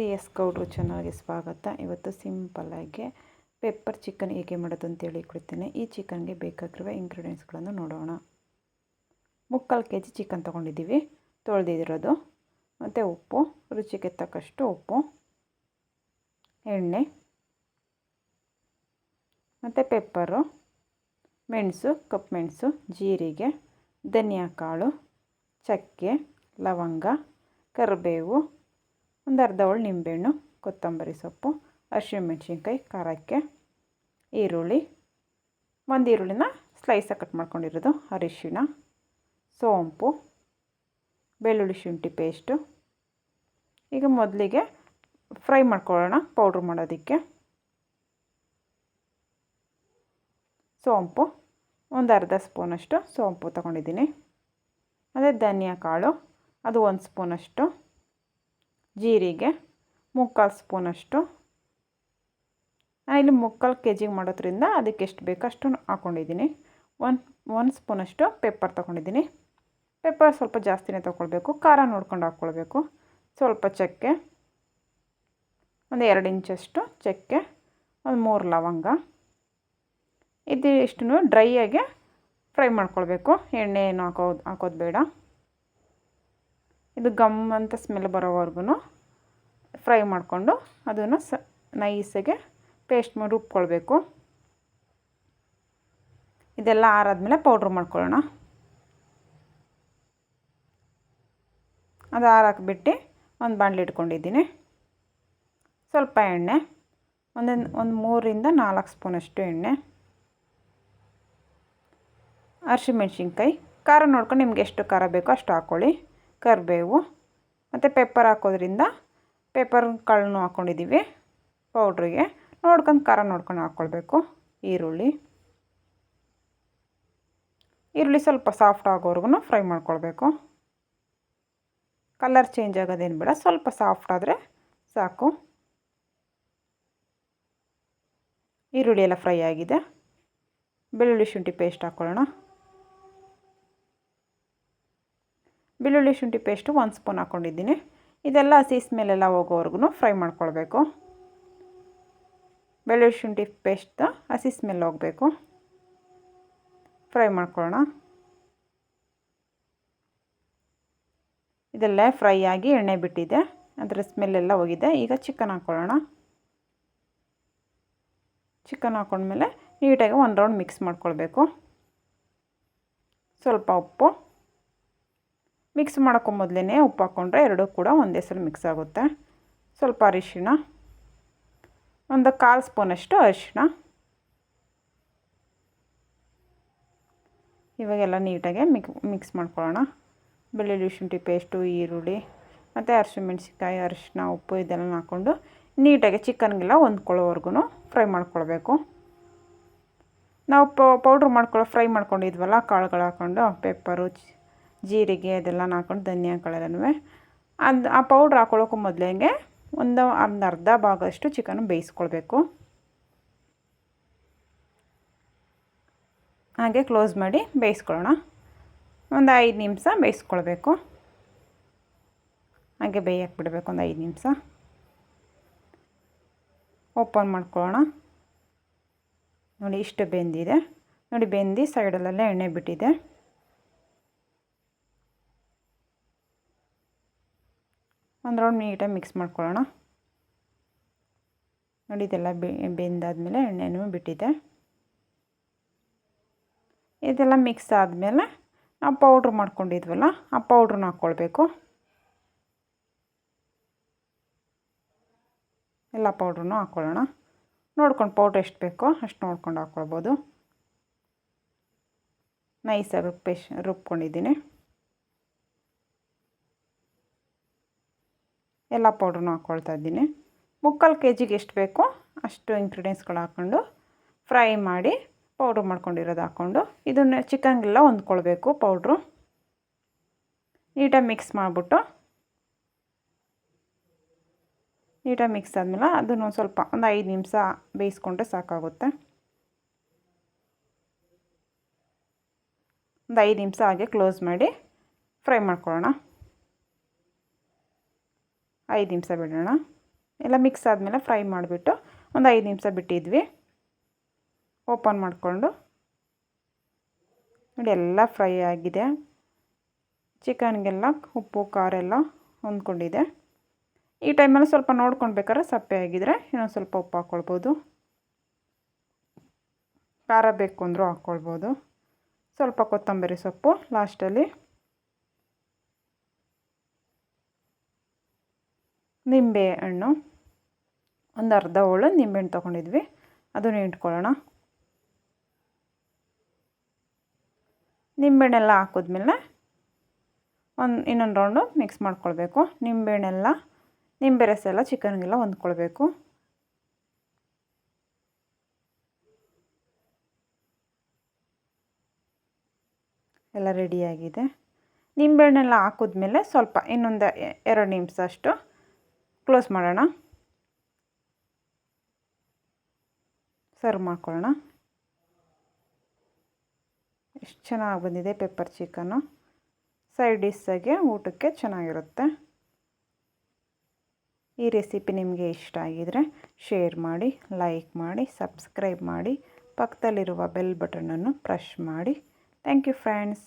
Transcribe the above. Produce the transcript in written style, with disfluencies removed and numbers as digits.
C S ಗೌಡ್ರು ಚಾನಲ್ಗೆ ಸ್ವಾಗತ. ಇವತ್ತು ಸಿಂಪಲ್ಲಾಗಿ ಪೆಪ್ಪರ್ ಚಿಕನ್ ಹೇಗೆ ಮಾಡೋದು ಅಂತೇಳಿ ಕೊಡ್ತೀನಿ. ಈ ಚಿಕನ್ಗೆ ಬೇಕಾಗಿರುವ ಇಂಗ್ರೀಡಿಯೆಂಟ್ಸ್ಗಳನ್ನು ನೋಡೋಣ. 3/4 kg ಚಿಕನ್ ತೊಗೊಂಡಿದ್ದೀವಿ, ತೊಳೆದಿರೋದು. ಮತ್ತು ಉಪ್ಪು, ರುಚಿಗೆ ತಕ್ಕಷ್ಟು ಉಪ್ಪು, ಎಣ್ಣೆ ಮತ್ತು ಪೆಪ್ಪರು, ಮೆಣಸು, ಕಪ್ಪು ಮೆಣಸು, ಜೀರಿಗೆ, ಧನಿಯಾ ಕಾಳು, ಚಕ್ಕೆ, ಲವಂಗ, ಕರಿಬೇವು, ಒಂದು ಅರ್ಧ ಹೋಳು ನಿಂಬೆಹಣ್ಣು, ಕೊತ್ತಂಬರಿ ಸೊಪ್ಪು, ಹಸಿಮೆಣಸಿನ್ಕಾಯಿ ಖಾರಕ್ಕೆ, ಈರುಳ್ಳಿ, ಒಂದು ಈರುಳ್ಳಿನ ಸ್ಲೈಸಾಗಿ ಕಟ್ ಮಾಡ್ಕೊಂಡಿರೋದು, ಅರಿಶಿಣ, ಸೋಂಪು, ಬೆಳ್ಳುಳ್ಳಿ ಶುಂಠಿ ಪೇಸ್ಟು. ಈಗ ಮೊದಲಿಗೆ ಫ್ರೈ ಮಾಡ್ಕೊಳ್ಳೋಣ. ಪೌಡ್ರ್ ಮಾಡೋದಕ್ಕೆ ಸೋಂಪು ಒಂದು ಅರ್ಧ ಸ್ಪೂನಷ್ಟು ಸೋಂಪು ತೊಗೊಂಡಿದ್ದೀನಿ. ಮತ್ತು ಧನಿಯಾ ಕಾಳು ಅದು 1 ಸ್ಪೂನಷ್ಟು, ಜೀರಿಗೆ 3/4 ಸ್ಪೂನಷ್ಟು. ನಾನಿಲ್ಲಿ 3/4 kg ಮಾಡೋದ್ರಿಂದ ಅದಕ್ಕೆ ಎಷ್ಟು ಬೇಕೋ ಅಷ್ಟು ಹಾಕ್ಕೊಂಡಿದ್ದೀನಿ. ಒಂದು ಸ್ಪೂನಷ್ಟು ಪೆಪ್ಪರ್ ತೊಗೊಂಡಿದ್ದೀನಿ. ಪೆಪ್ಪರ್ ಸ್ವಲ್ಪ ಜಾಸ್ತಿನೇ ತೊಗೊಳ್ಬೇಕು, ಖಾರ ನೋಡ್ಕೊಂಡು ಹಾಕ್ಕೊಳ್ಬೇಕು. ಸ್ವಲ್ಪ ಚಕ್ಕೆ, ಒಂದು 2 ಇಂಚಷ್ಟು ಚಕ್ಕೆ, ಒಂದು 3 ಲವಂಗ. ಇದಿಷ್ಟು ಡ್ರೈಯಾಗಿ ಫ್ರೈ ಮಾಡ್ಕೊಳ್ಬೇಕು, ಎಣ್ಣೆ ಏನು ಹಾಕೋದು ಬೇಡ. ಇದು ಗಮ್ ಅಂತ ಸ್ಮೆಲ್ ಬರೋವರೆಗೂ ಫ್ರೈ ಮಾಡಿಕೊಂಡು ಅದನ್ನು ನೈಸಾಗೆ ಪೇಸ್ಟ್ ಮಾಡಿ ರುಬ್ಕೊಳ್ಬೇಕು. ಇದೆಲ್ಲ ಆರಾದ್ಮೇಲೆ ಪೌಡ್ರ್ ಮಾಡ್ಕೊಳ್ಳೋಣ. ಅದು ಆರಾಕ್ಬಿಟ್ಟು ಒಂದು ಬಾಣಲಿ ಇಟ್ಕೊಂಡಿದ್ದೀನಿ. ಸ್ವಲ್ಪ ಎಣ್ಣೆ, ಒಂದು 3ರಿಂದ 4 ಸ್ಪೂನಷ್ಟು ಎಣ್ಣೆ, ಹಸಿಮೆಣ್ಸಿನ್ಕಾಯಿ ಖಾರ ನೋಡ್ಕೊಂಡು ನಿಮ್ಗೆ ಎಷ್ಟು ಖಾರ ಬೇಕೋ ಅಷ್ಟು ಹಾಕ್ಕೊಳ್ಳಿ. ಕರಿಬೇವು ಮತ್ತು ಪೆಪ್ಪರ್ ಹಾಕೋದ್ರಿಂದ ಪೆಪ್ಪರ್ ಕಾಳನ್ನು ಹಾಕ್ಕೊಂಡಿದ್ದೀವಿ ಪೌಡ್ರಿಗೆ, ನೋಡ್ಕೊಂಡು ಖಾರ ನೋಡ್ಕೊಂಡು ಹಾಕ್ಕೊಳ್ಬೇಕು. ಈರುಳ್ಳಿ ಸ್ವಲ್ಪ ಸಾಫ್ಟ್ ಆಗೋವರೆಗೂ ಫ್ರೈ ಮಾಡ್ಕೊಳ್ಬೇಕು. ಕಲರ್ ಚೇಂಜ್ ಆಗೋದೇನು ಬೇಡ, ಸ್ವಲ್ಪ ಸಾಫ್ಟ್ ಆದರೆ ಸಾಕು. ಈರುಳ್ಳಿ ಎಲ್ಲ ಫ್ರೈ ಆಗಿದೆ. ಬೆಳ್ಳುಳ್ಳಿ ಶುಂಠಿ ಪೇಸ್ಟ್ ಹಾಕ್ಕೊಳ್ಳೋಣ. ಬೆಳ್ಳುಳ್ಳಿ ಶುಂಠಿ ಪೇಸ್ಟು 1 ಸ್ಪೂನ್ ಹಾಕ್ಕೊಂಡಿದ್ದೀನಿ. ಇದೆಲ್ಲ ಹಸಿ ಸ್ಮೆಲ್ಲೆಲ್ಲ ಹೋಗೋವರೆಗೂ ಫ್ರೈ ಮಾಡ್ಕೊಳ್ಬೇಕು. ಬೆಳ್ಳುಳ್ಳಿ ಶುಂಠಿ ಪೇಸ್ಟ್ ಹಸಿ ಸ್ಮೆಲ್ ಹೋಗಬೇಕು, ಫ್ರೈ ಮಾಡ್ಕೊಳ್ಳೋಣ. ಇದೆಲ್ಲ ಫ್ರೈ ಆಗಿ ಎಣ್ಣೆ ಬಿಟ್ಟಿದೆ, ಅದರ ಸ್ಮೆಲ್ಲೆಲ್ಲ ಹೋಗಿದೆ. ಈಗ ಚಿಕನ್ ಹಾಕ್ಕೊಳ್ಳೋಣ. ಚಿಕನ್ ಹಾಕ್ಕೊಂಡ್ಮೇಲೆ ನೀಟಾಗಿ 1 ರೌಂಡ್ ಮಿಕ್ಸ್ ಮಾಡ್ಕೊಳ್ಬೇಕು. ಸ್ವಲ್ಪ ಉಪ್ಪು, ಮಿಕ್ಸ್ ಮಾಡೋಕ್ಕೂ ಮೊದಲೇ ಉಪ್ಪು ಹಾಕ್ಕೊಂಡ್ರೆ ಎರಡೂ ಕೂಡ ಒಂದೇ ಸಲ ಮಿಕ್ಸ್ ಆಗುತ್ತೆ. ಸ್ವಲ್ಪ ಅರಿಶಿಣ, ಒಂದು 1/4 ಸ್ಪೂನಷ್ಟು ಅರಿಶಿಣ. ಇವಾಗೆಲ್ಲ ನೀಟಾಗಿ ಮಿಕ್ಸ್ ಮಾಡ್ಕೊಳ್ಳೋಣ. ಬೆಳ್ಳುಳ್ಳಿ ಶುಂಠಿ ಪೇಸ್ಟು, ಈರುಳ್ಳಿ ಮತ್ತು ಹಸಿಮೆಣ್ಸಿನ್ಕಾಯಿ, ಅರಿಶಿಣ, ಉಪ್ಪು ಇದೆಲ್ಲ ಹಾಕ್ಕೊಂಡು ನೀಟಾಗಿ ಚಿಕನ್ಗೆಲ್ಲ ಹೊಂದ್ಕೊಳ್ಳೋವರೆಗೂ ಫ್ರೈ ಮಾಡ್ಕೊಳ್ಬೇಕು. ನಾವು ಫ್ರೈ ಮಾಡ್ಕೊಂಡಿದ್ವಲ್ಲ ಕಾಳುಗಳು ಹಾಕ್ಕೊಂಡು, ಪೆಪ್ಪರು, ಜೀರಿಗೆ ಅದೆಲ್ಲ ಹಾಕ್ಕೊಂಡು, ಧನಿಯಾ ಕಾಳೆಲ್ಲನೂ ಆ ಪೌಡ್ರ್ ಹಾಕ್ಕೊಳ್ಳೋಕ್ಕೂ ಮೊದಲೇ ಒಂದು ಅರ್ಧ ಭಾಗಷ್ಟು ಚಿಕನ್ ಬೇಯಿಸ್ಕೊಳ್ಬೇಕು. ಹಾಗೆ ಕ್ಲೋಸ್ ಮಾಡಿ ಬೇಯಿಸ್ಕೊಳ್ಳೋಣ. ಒಂದು 5 ನಿಮಿಷ ಬೇಯಿಸ್ಕೊಳ್ಬೇಕು. ಹಾಗೆ ಬೇಯಕ್ಕೆ ಬಿಡಬೇಕು ಒಂದು 5 ನಿಮಿಷ. ಓಪನ್ ಮಾಡ್ಕೊಳ್ಳೋಣ. ನೋಡಿ ಇಷ್ಟು ಬೆಂದಿದೆ. ನೋಡಿ ಬೆಂದು ಸೈಡಲ್ಲೆಲ್ಲ ಎಣ್ಣೆ ಬಿಟ್ಟಿದೆ. ಒಂದು ರೌಂಡ್ ನೀಟಾಗಿ ಮಿಕ್ಸ್ ಮಾಡ್ಕೊಳ್ಳೋಣ. ನೋಡಿ ಇದೆಲ್ಲ ಬೆಂದಾದಮೇಲೆ ಎಣ್ಣೆನೂ ಬಿಟ್ಟಿದೆ. ಇದೆಲ್ಲ ಮಿಕ್ಸ್ ಆದಮೇಲೆ ನಾವು ಪೌಡ್ರ್ ಮಾಡ್ಕೊಂಡಿದ್ವಲ್ಲ ಆ ಪೌಡ್ರನ್ನ ಹಾಕ್ಕೊಳ್ಬೇಕು. ಎಲ್ಲ ಪೌಡ್ರನ್ನೂ ಹಾಕ್ಕೊಳ್ಳೋಣ. ನೋಡ್ಕೊಂಡು ಪೌಡ್ರ್ ಎಷ್ಟು ಬೇಕೋ ಅಷ್ಟು ನೋಡ್ಕೊಂಡು ಹಾಕ್ಕೊಳ್ಬೋದು. ನೈಸಾಗಿ ರುಬ್ಕೊಂಡಿದ್ದೀನಿ. ಎಲ್ಲ ಪೌಡ್ರನ್ನೂ ಹಾಕ್ಕೊಳ್ತಾ ಇದ್ದೀನಿ. 3/4 kgಗೆ ಎಷ್ಟು ಬೇಕೋ ಅಷ್ಟು ಇಂಗ್ರೀಡಿಯೆಂಟ್ಸ್ಗಳು ಹಾಕ್ಕೊಂಡು ಫ್ರೈ ಮಾಡಿ ಪೌಡ್ರ್ ಮಾಡ್ಕೊಂಡಿರೋದು ಹಾಕ್ಕೊಂಡು ಇದನ್ನು ಚಿಕನ್ಗೆಲ್ಲ ಹೊಂದ್ಕೊಳ್ಬೇಕು. ಪೌಡ್ರು ನೀಟಾಗಿ ಮಿಕ್ಸ್ ಮಾಡಿಬಿಟ್ಟು, ನೀಟಾಗಿ ಮಿಕ್ಸ್ ಆದಮೇಲೆ ಅದನ್ನು ಸ್ವಲ್ಪ ಒಂದು 5 ನಿಮಿಷ ಬೇಯಿಸ್ಕೊಂಡ್ರೆ ಸಾಕಾಗುತ್ತೆ. ಒಂದು 5 ನಿಮಿಷ ಹಾಗೆ ಕ್ಲೋಸ್ ಮಾಡಿ ಫ್ರೈ ಮಾಡ್ಕೊಳ್ಳೋಣ. 5 ನಿಮಿಷ ಬಿಡೋಣ. ಎಲ್ಲ ಮಿಕ್ಸ್ ಆದಮೇಲೆ ಫ್ರೈ ಮಾಡಿಬಿಟ್ಟು ಒಂದು 5 ನಿಮಿಷ ಬಿಟ್ಟಿದ್ವಿ. ಓಪನ್ ಮಾಡಿಕೊಂಡು ನೋಡಿ ಎಲ್ಲ ಫ್ರೈ ಆಗಿದೆ. ಚಿಕನ್ಗೆಲ್ಲ ಉಪ್ಪು ಖಾರ ಎಲ್ಲ ಹೊಂದ್ಕೊಂಡಿದೆ. ಈ ಟೈಮಲ್ಲಿ ಸ್ವಲ್ಪ ನೋಡ್ಕೊಳ್ಬೇಕಾದ್ರೆ ಸಪ್ಪೆ ಆಗಿದ್ರೆ ಇನ್ನೊಂದು ಸ್ವಲ್ಪ ಉಪ್ಪು ಹಾಕ್ಕೊಳ್ಬೋದು. ಖಾರ ಬೇಕು ಅಂದರೂ ಹಾಕ್ಕೊಳ್ಬೋದು. ಸ್ವಲ್ಪ ಕೊತ್ತಂಬರಿ ಸೊಪ್ಪು ಲಾಸ್ಟಲ್ಲಿ. ನಿಂಬೆ ಹಣ್ಣು ಒಂದು ಅರ್ಧ ಹೋಳು ನಿಂಬೆಹಣ್ಣು ತೊಗೊಂಡಿದ್ವಿ, ಅದನ್ನು ಇಟ್ಕೊಳ್ಳೋಣ. ನಿಂಬೆಹಣ್ಣೆಲ್ಲ ಹಾಕಿದ್ಮೇಲೆ ಇನ್ನೊಂದು ರೌಂಡು ಮಿಕ್ಸ್ ಮಾಡ್ಕೊಳ್ಬೇಕು. ನಿಂಬೆ ರಸ ಎಲ್ಲ ಚಿಕನ್ಗೆಲ್ಲ ಹೊಂದ್ಕೊಳ್ಬೇಕು. ಎಲ್ಲ ರೆಡಿಯಾಗಿದೆ. ನಿಂಬೆಹಣ್ಣೆಲ್ಲ ಹಾಕಿದ್ಮೇಲೆ ಸ್ವಲ್ಪ ಇನ್ನೊಂದು 2 ನಿಮಿಷ ಅಷ್ಟು ಕ್ಲೋಸ್ ಮಾಡೋಣ. ಸರ್ವ್ ಮಾಡ್ಕೊಳ್ಳೋಣ. ಎಷ್ಟು ಚೆನ್ನಾಗಿ ಬಂದಿದೆ ಪೆಪ್ಪರ್ ಚಿಕನ್ನು. ಸೈಡ್ ಡಿಶ್ಶಾಗೆ ಊಟಕ್ಕೆ ಚೆನ್ನಾಗಿರುತ್ತೆ. ಈ ರೆಸಿಪಿ ನಿಮಗೆ ಇಷ್ಟ ಆಗಿದರೆ ಶೇರ್ ಮಾಡಿ, ಲೈಕ್ ಮಾಡಿ, ಸಬ್ಸ್ಕ್ರೈಬ್ ಮಾಡಿ, ಪಕ್ಕದಲ್ಲಿರುವ ಬೆಲ್ ಬಟನನ್ನು ಪ್ರೆಸ್ ಮಾಡಿ. Thank you friends.